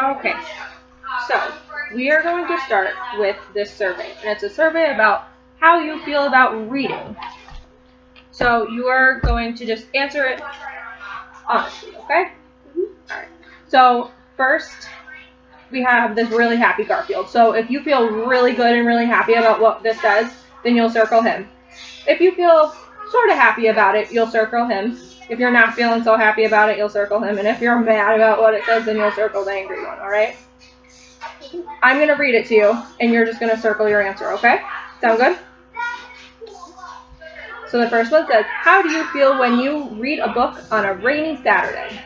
Okay, so we are going to start with this survey, and it's a survey about how you feel about reading. So you are going to just answer it honestly, okay? Alright, so first we have this really happy Garfield. So if you feel really good and really happy about what this says, then you'll circle him. If you feel sort of happy about it, you'll circle him. If you're not feeling so happy about it, you'll circle him. And if you're mad about what it says, then you'll circle the angry one, alright? I'm going to read it to you, and you're just going to circle your answer, okay? Sound good? So the first one says, how do you feel when you read a book on a rainy Saturday?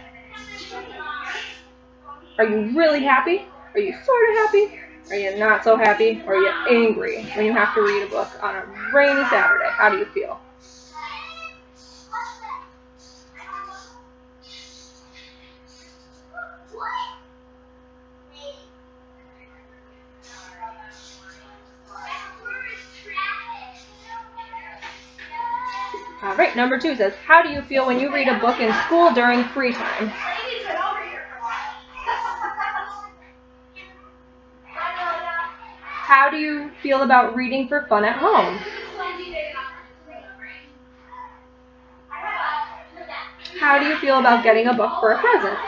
Are you really happy? Are you sort of happy? Are you not so happy? Or are you angry when you have to read a book on a rainy Saturday? How do you feel? All right, number 2 says, how do you feel when you read a book in school during free time? How do you feel about reading for fun at home? How do you feel about getting a book for a present?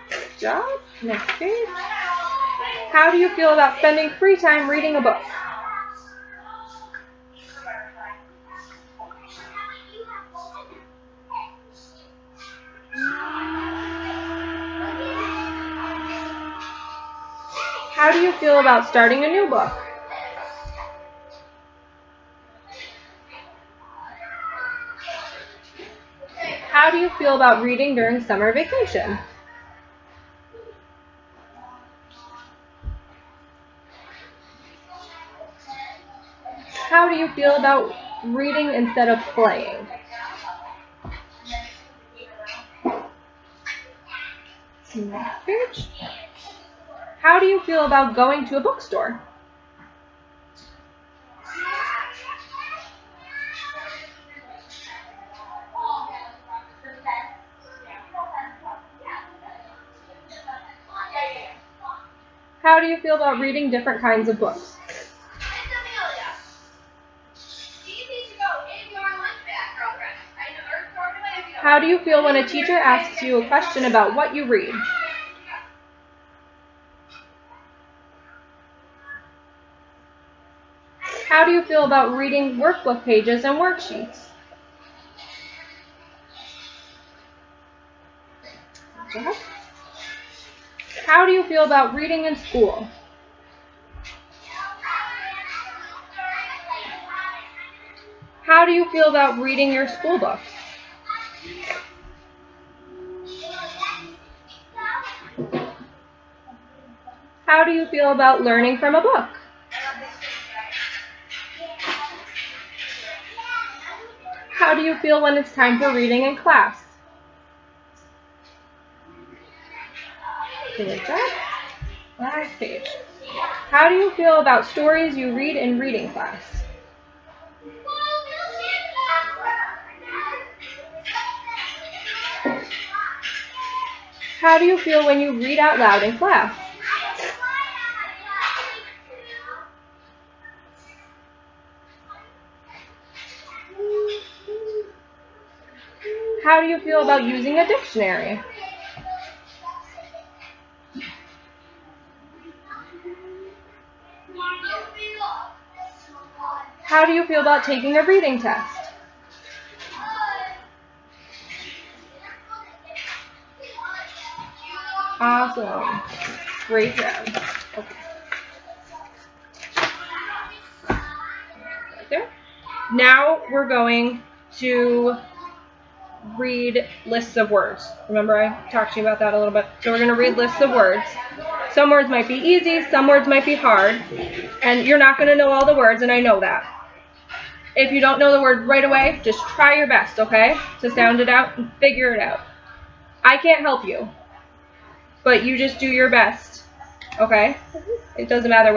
Good job. Next page. How do you feel about spending free time reading a book? How do you feel about starting a new book? How do you feel about reading during summer vacation? How do you feel about reading instead of playing? Next page. How do you feel about going to a bookstore? How do you feel about reading different kinds of books? How do you feel when a teacher asks you a question about what you read? How do you feel about reading workbook pages and worksheets? How do you feel about reading in school? How do you feel about reading your school books? How do you feel about learning from a book? How do you feel when it's time for reading in class? Good job. Last page. How do you feel about stories you read in reading class? How do you feel when you read out loud in class? How do you feel about using a dictionary? How do you feel about taking a reading test? Awesome. Great job. Okay. Right there. Now we're going to read lists of words. Remember I talked to you about that a little bit. So we're going to read lists of words. Some words might be easy, some words might be hard, and you're not going to know all the words, and I know that. If you don't know the word right away, just try your best, okay, to sound it out and figure it out. I can't help you, but you just do your best, okay? It doesn't matter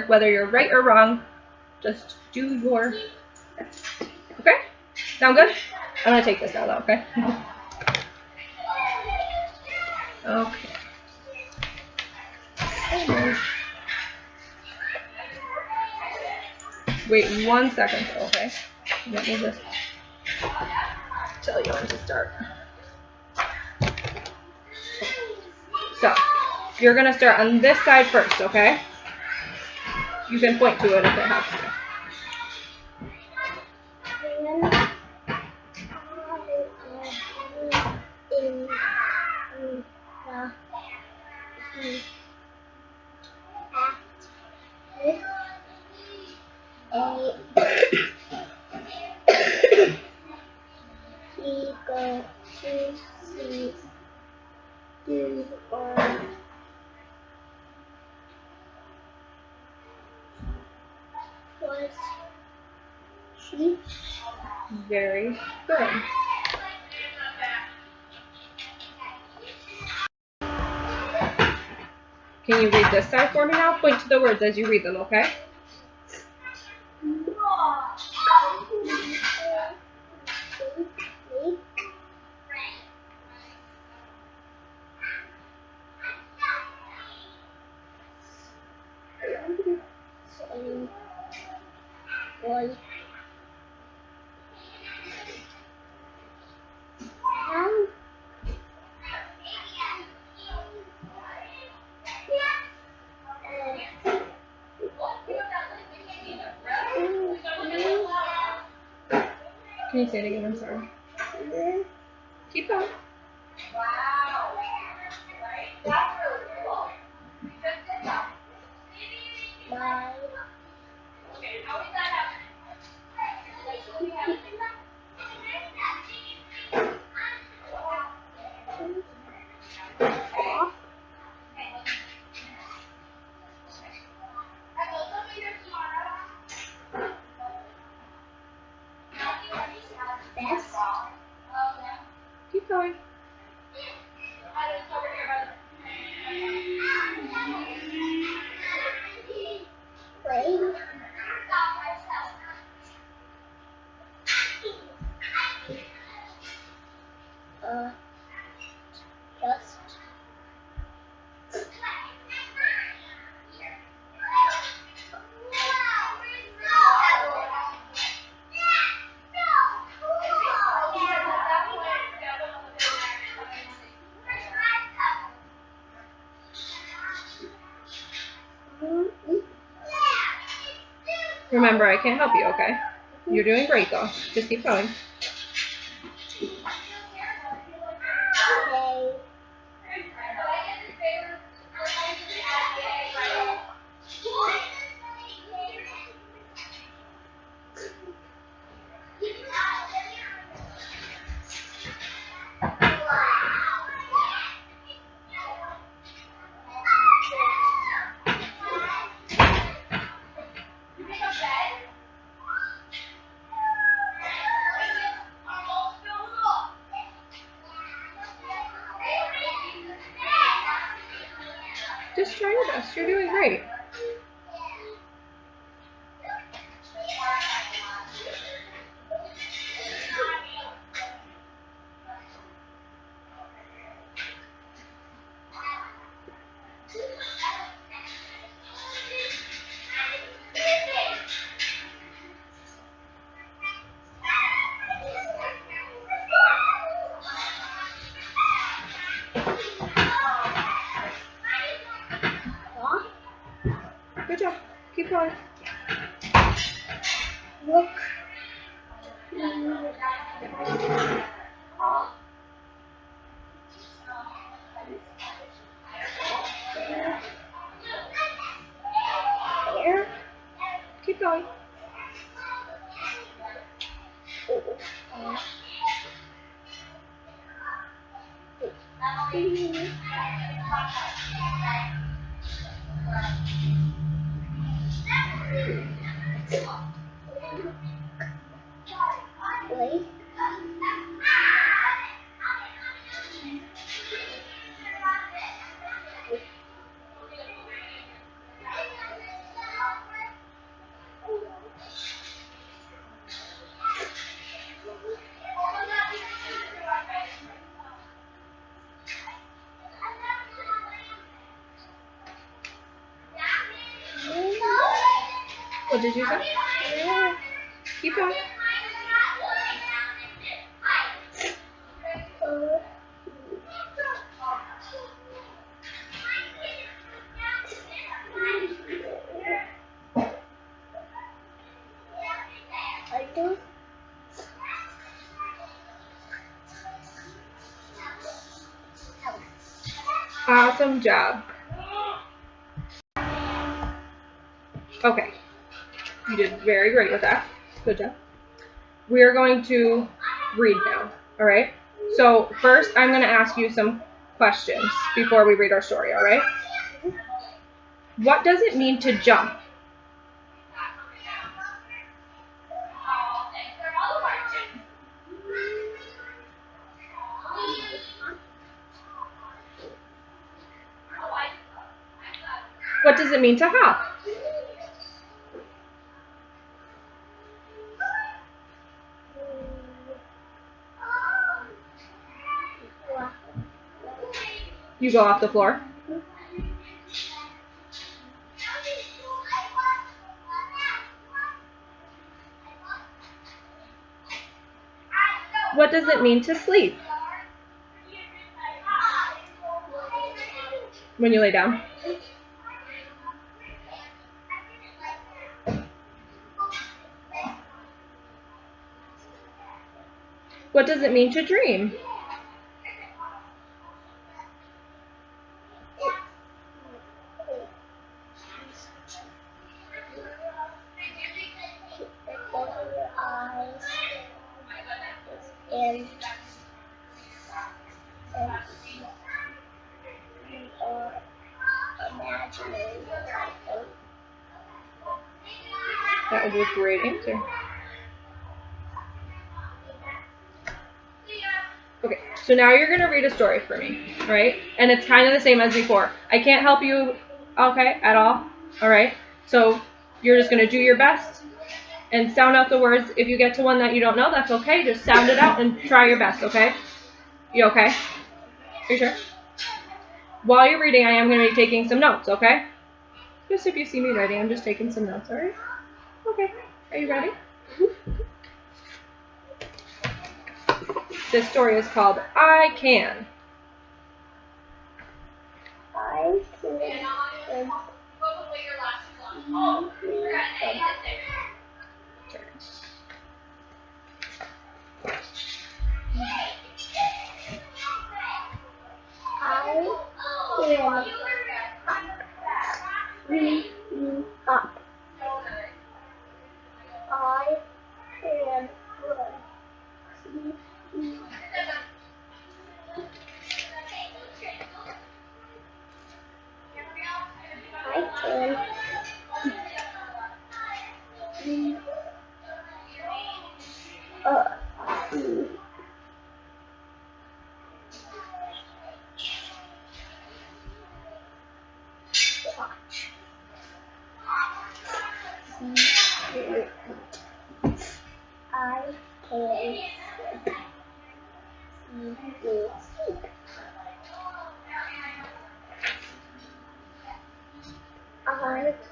whether you're right or wrong. Just do your best, okay? Sound good? I'm gonna take this now though, okay? Okay. Wait 1 second though, okay? Let me just tell you when to start. So, you're gonna start on this side first, okay? You can point to it if it helps you. Very good. Can you read this side for me now? Point to the words as you read them, okay? Can you say it again? I'm sorry. Keep going. Keep going. Remember, I can't help you, okay? You're doing great, though. Just keep going. Just try your best. You're doing great. Good job. Keep going. Look. There. Keep going. Wait. What did you say? Keep going. Awesome job. Okay. You did very great with that. Good job. We are going to read now. All right? So first, I'm going to ask you some questions before we read our story. All right? What does it mean to jump? What does it mean to hop? You go off the floor. What does it mean to sleep? When you lay down. What does it mean to dream? That was a great answer. Okay, so now you're going to read a story for me, right? And it's kind of the same as before. I can't help you, okay, at all, all right? So you're just going to do your best and sound out the words. If you get to one that you don't know, that's okay. Just sound it out and try your best, okay? You okay? Are you sure? While you're reading, I am going to be taking some notes, okay? Just if you see me writing, I'm just taking some notes, all right? Okay, are you ready? This story is called I Can. I can. Free you up. I can run. See you. I can. I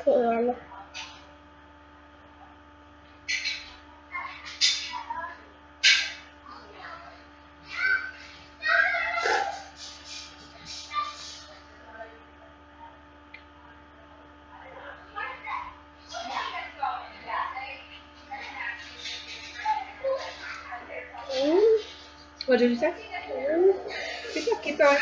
can. What did you say? Good job, keep going.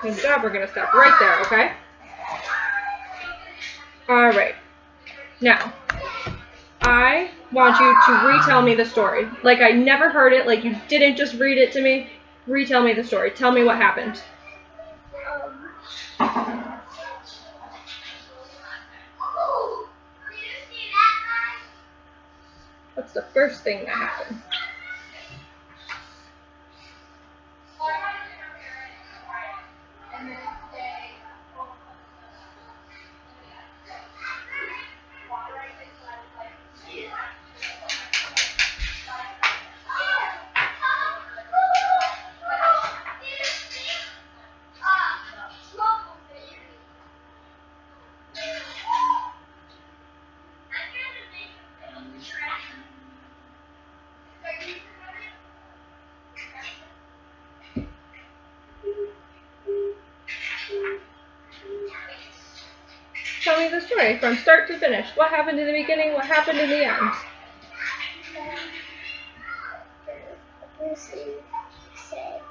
Good job, we're going to stop right there, okay? Alright. Now, I want you to retell me the story. Like I never heard it, like you didn't just read it to me. Retell me the story. Tell me what happened. What's the first thing that happened? Tell me the story from start to finish. What happened in the beginning? What happened in the end? The person said,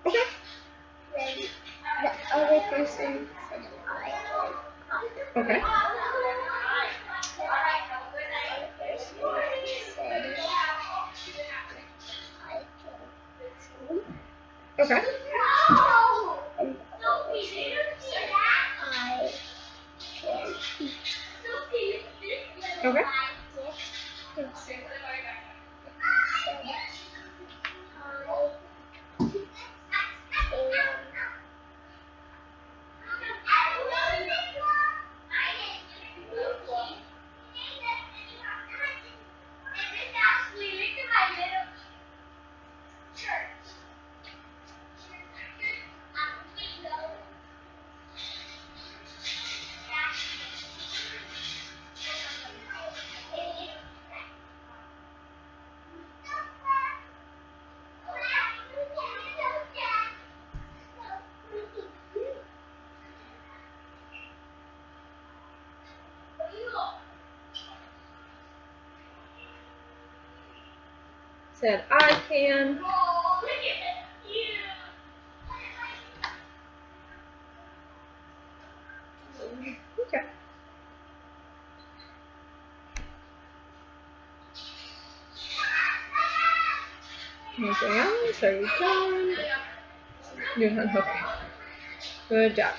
Okay. Then the other person said, I can hop. Okay. The other person said, I can swim. Okay. And the other person said, I can eat. Okay. The next person said, Said I can. Okay. Anything else? Are you done? You're done. Okay. Good job.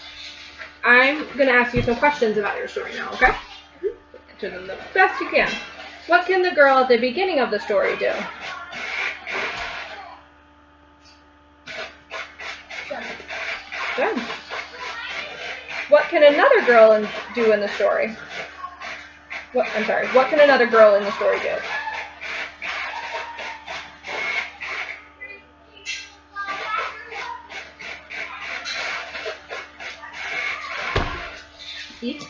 I'm gonna ask you some questions about your story now, okay? Answer them the best you can. What can the girl at the beginning of the story do? Good. What can another girl do in the story? What can another girl in the story do? Eat.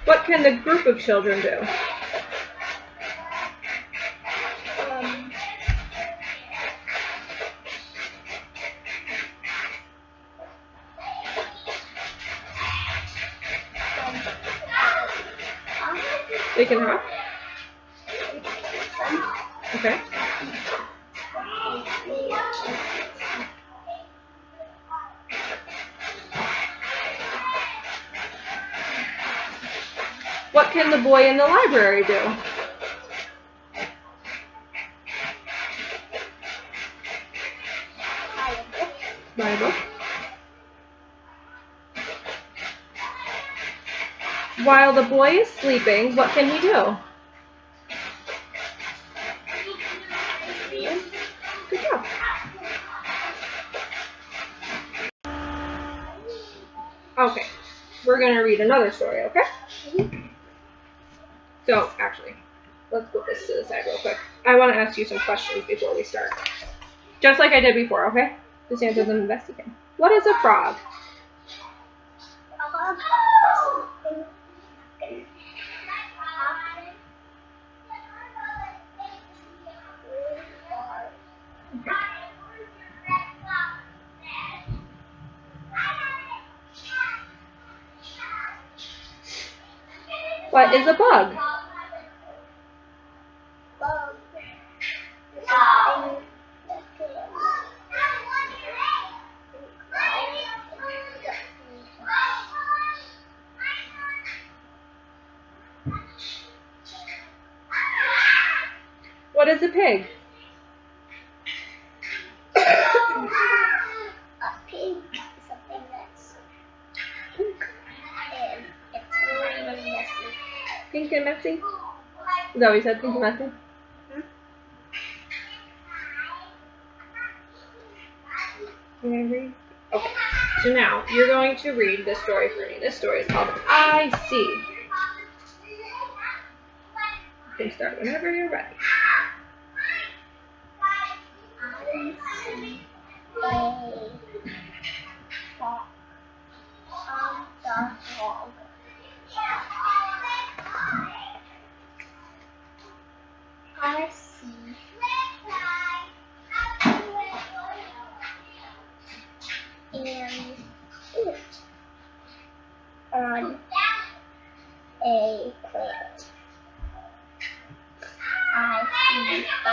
What can the group of children do? They can hop. Okay. What can the boy in the library do? Buy a book. While the boy is sleeping, what can he do? Good job. Okay, we're going to read another story, okay? So, actually, let's put this to the side real quick. I want to ask you some questions before we start. Just like I did before, okay? Just answer them the best you can. What is a frog? What is a bug? What is a pig? A pig is something that's pink and it's really messy. Pink and messy? Is that what you said, pink and messy? Okay, so now you're going to read this story for me. This story is called I See. You can start whenever you're ready. I see a frog on the wall. I see an ant on a plant. I see a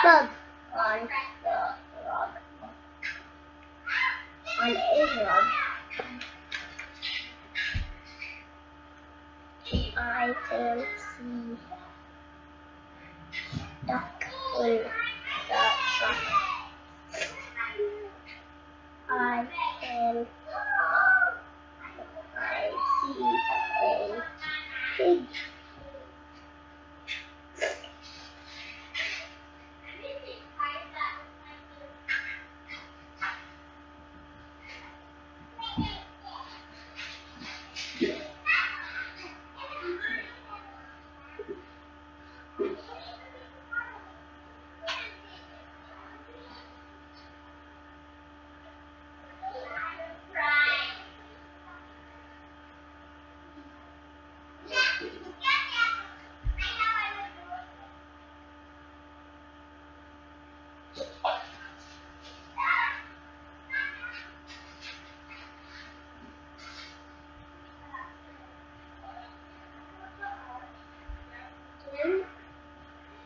bug on the log. On a log. I can see duck in the truck. I see a pig.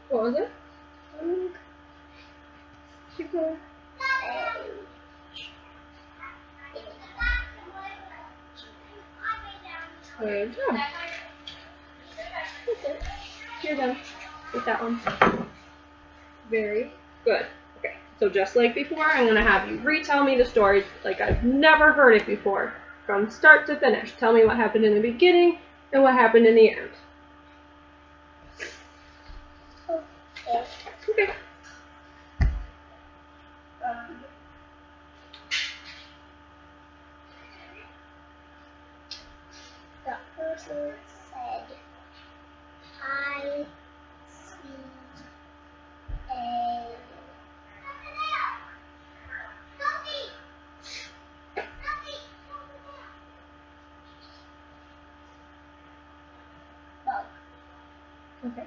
What was it? Keep going. Good job. You're done with that one. Very good. Okay, so just like before, I'm going to have you retell me the story like I've never heard it before, from start to finish. Tell me what happened in the beginning and what happened in the end. Okay. The person said, I see a bug. Okay.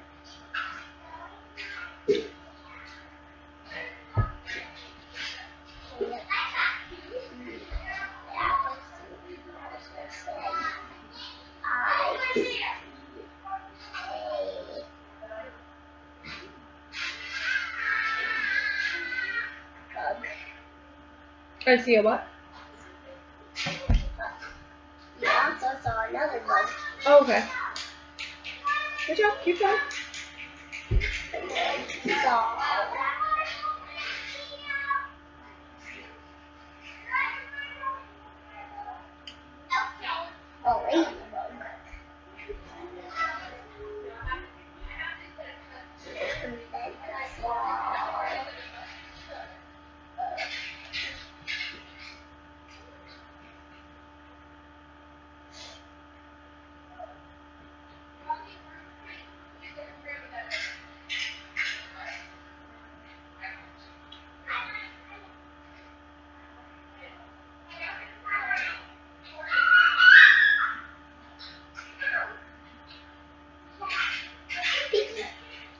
I see a what? You also saw another bug. Oh, okay. Good job. Keep going. And then saw a ladybug. And then saw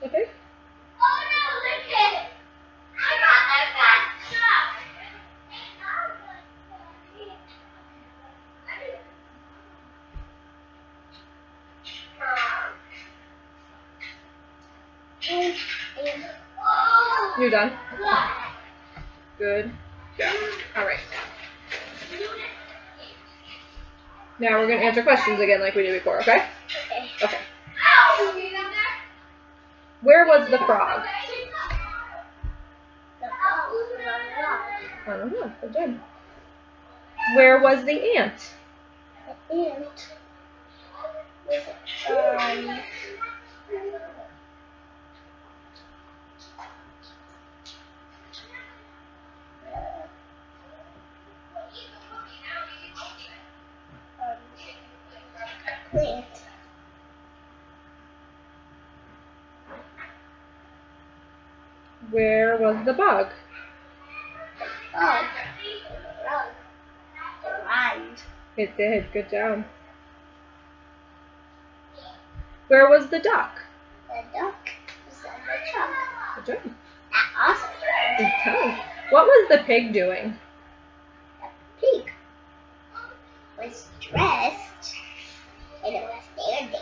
Okay. You're done? Good job. All right. Now we're going to answer questions again like we did before, okay? Okay. Where was the frog? The frog was on the log. I don't know. Good job. Where was the ant? The ant was plant. Where was the bug? Bug. Rug. It rhymed. It did. Good job. Where was the duck? The duck was on the What was the pig doing? The pig was dressed and it was standing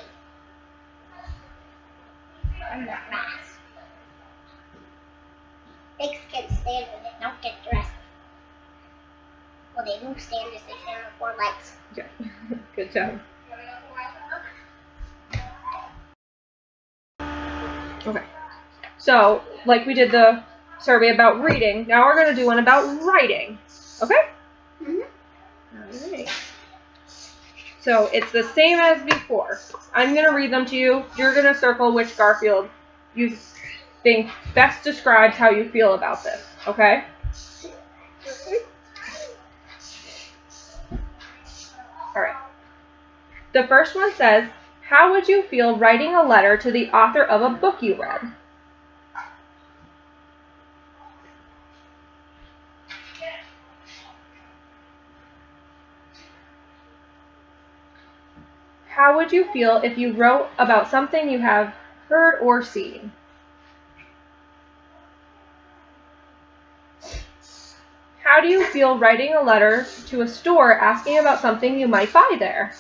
on the grass. Pigs can stand when they don't get dressed. Well, they don't stand as they stand on 4 legs. Yeah, good job. Okay, so like we did the survey about reading, now we're going to do one about writing. Okay? Mm-hmm. Alright. So it's the same as before. I'm going to read them to you. You're going to circle which Garfield you think best describes how you feel about this. Okay? Alright. The first one says, how would you feel writing a letter to the author of a book you read? How would you feel if you wrote about something you have heard or seen? How do you feel writing a letter to a store asking about something you might buy there?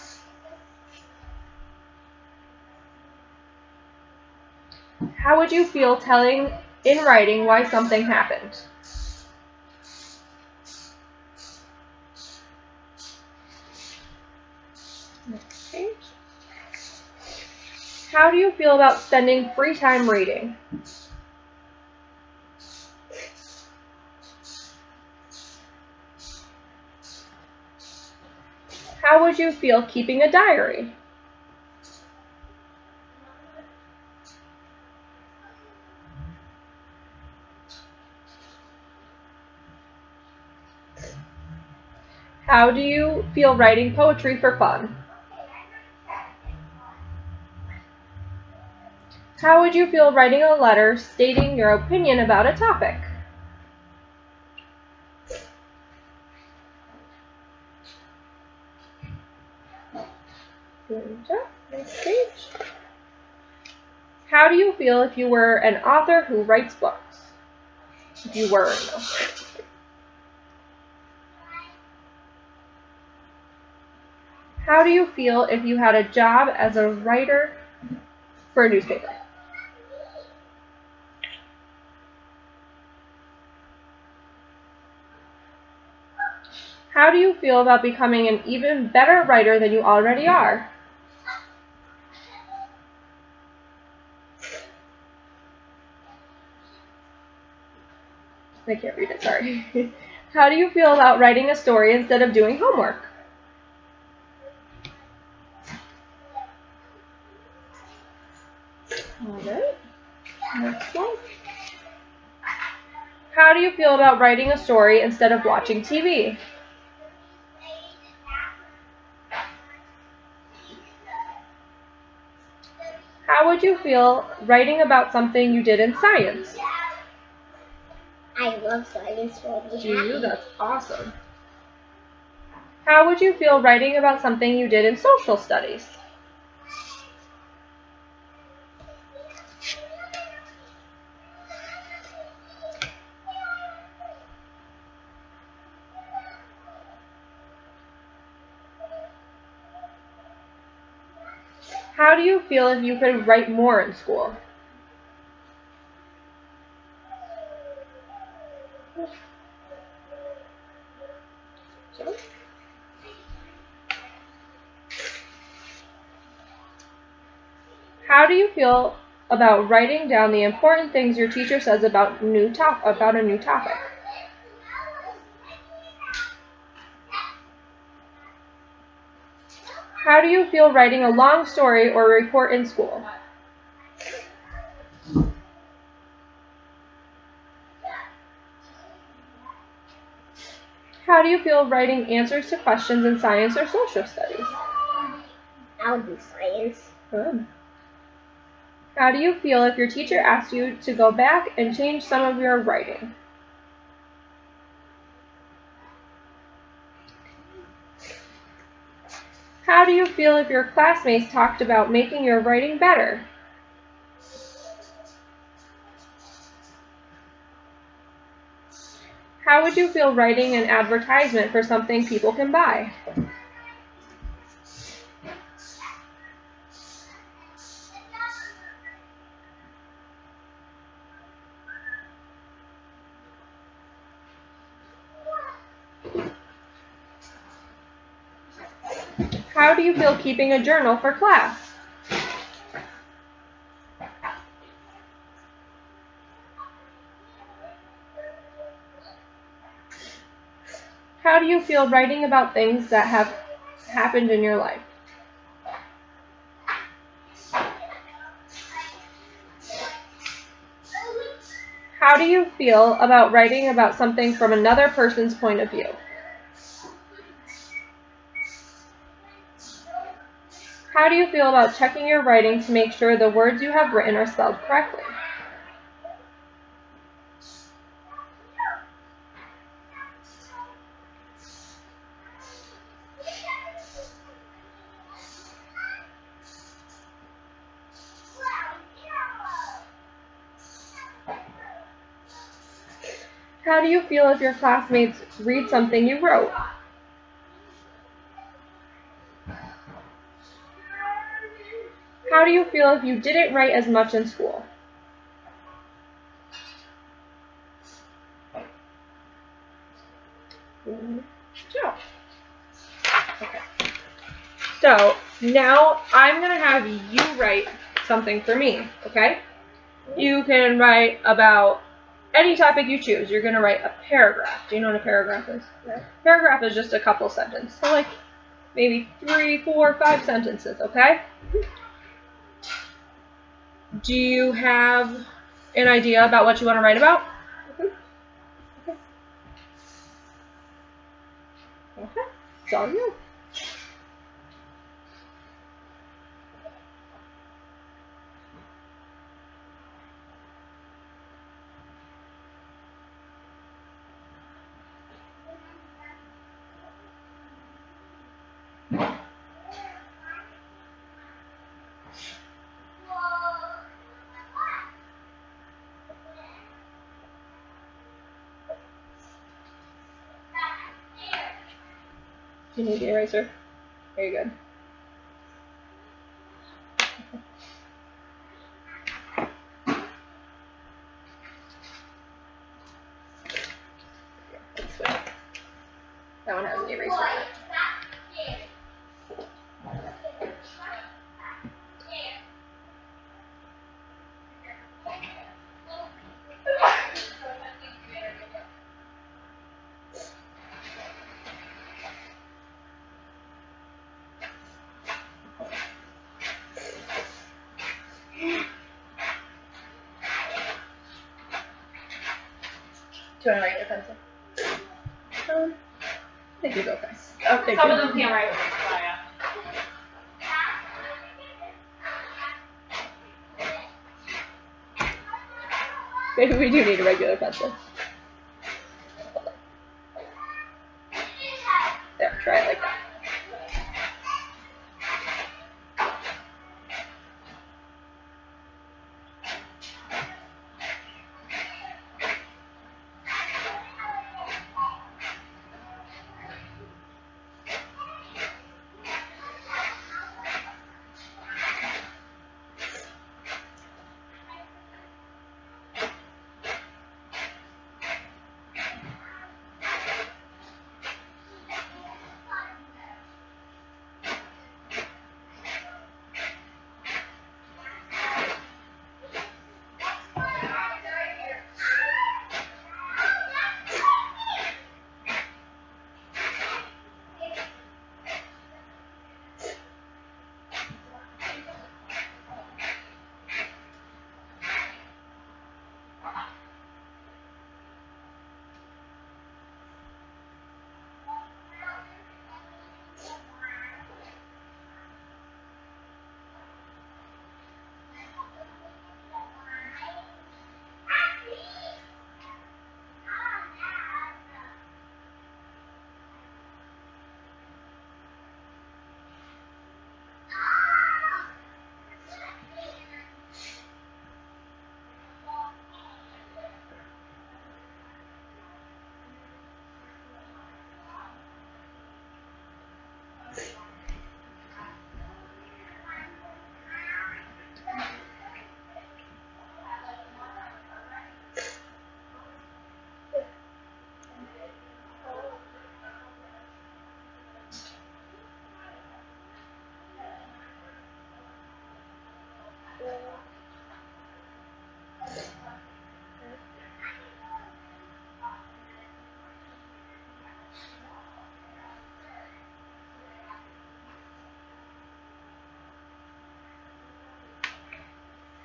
How would you feel telling in writing why something happened? Next page. How do you feel about spending free time reading? How would you feel keeping a diary? How do you feel writing poetry for fun? How would you feel writing a letter stating your opinion about a topic? Good job. Next page. How do you feel if you were an author who writes books? If you were an author. How do you feel if you had a job as a writer for a newspaper? How do you feel about becoming an even better writer than you already are? I can't read it, sorry. How do you feel about writing a story instead of doing homework? Alright, next one. How do you feel about writing a story instead of watching TV? How would you feel writing about something you did in science? I love science. Do you? That's awesome. How would you feel writing about something you did in social studies? How do you feel if you could write more in school? How do you feel about writing down the important things your teacher says about a new topic? How do you feel writing a long story or report in school? How do you feel writing answers to questions in science or social studies? I'll do science. Good. How do you feel if your teacher asked you to go back and change some of your writing? How do you feel if your classmates talked about making your writing better? How would you feel writing an advertisement for something people can buy? How do you feel keeping a journal for class? How do you feel writing about things that have happened in your life? How do you feel about writing about something from another person's point of view? How do you feel about checking your writing to make sure the words you have written are spelled correctly? How do you feel if your classmates read something you wrote? How do you feel if you didn't write as much in school? Okay. So now I'm going to have you write something for me, okay? You can write about any topic you choose. You're going to write a paragraph. Do you know what a paragraph is? Yeah. Paragraph is just a couple sentences. So like maybe 3, 4, 5 sentences, okay? Do you have an idea about what you want to write about? Okay. Okay. It's all you. Do you need the eraser? Very good. That one has an eraser on it. Do you want to write your pencil? I think you'll go fast. Okay, some of them can't write with this, Maybe we do need a regular pencil. There, try it like that.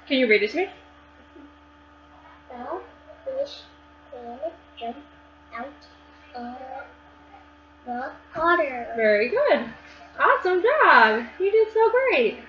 Can you read it to me? The fish can jump out of the water. Very good. Awesome job. You did so great.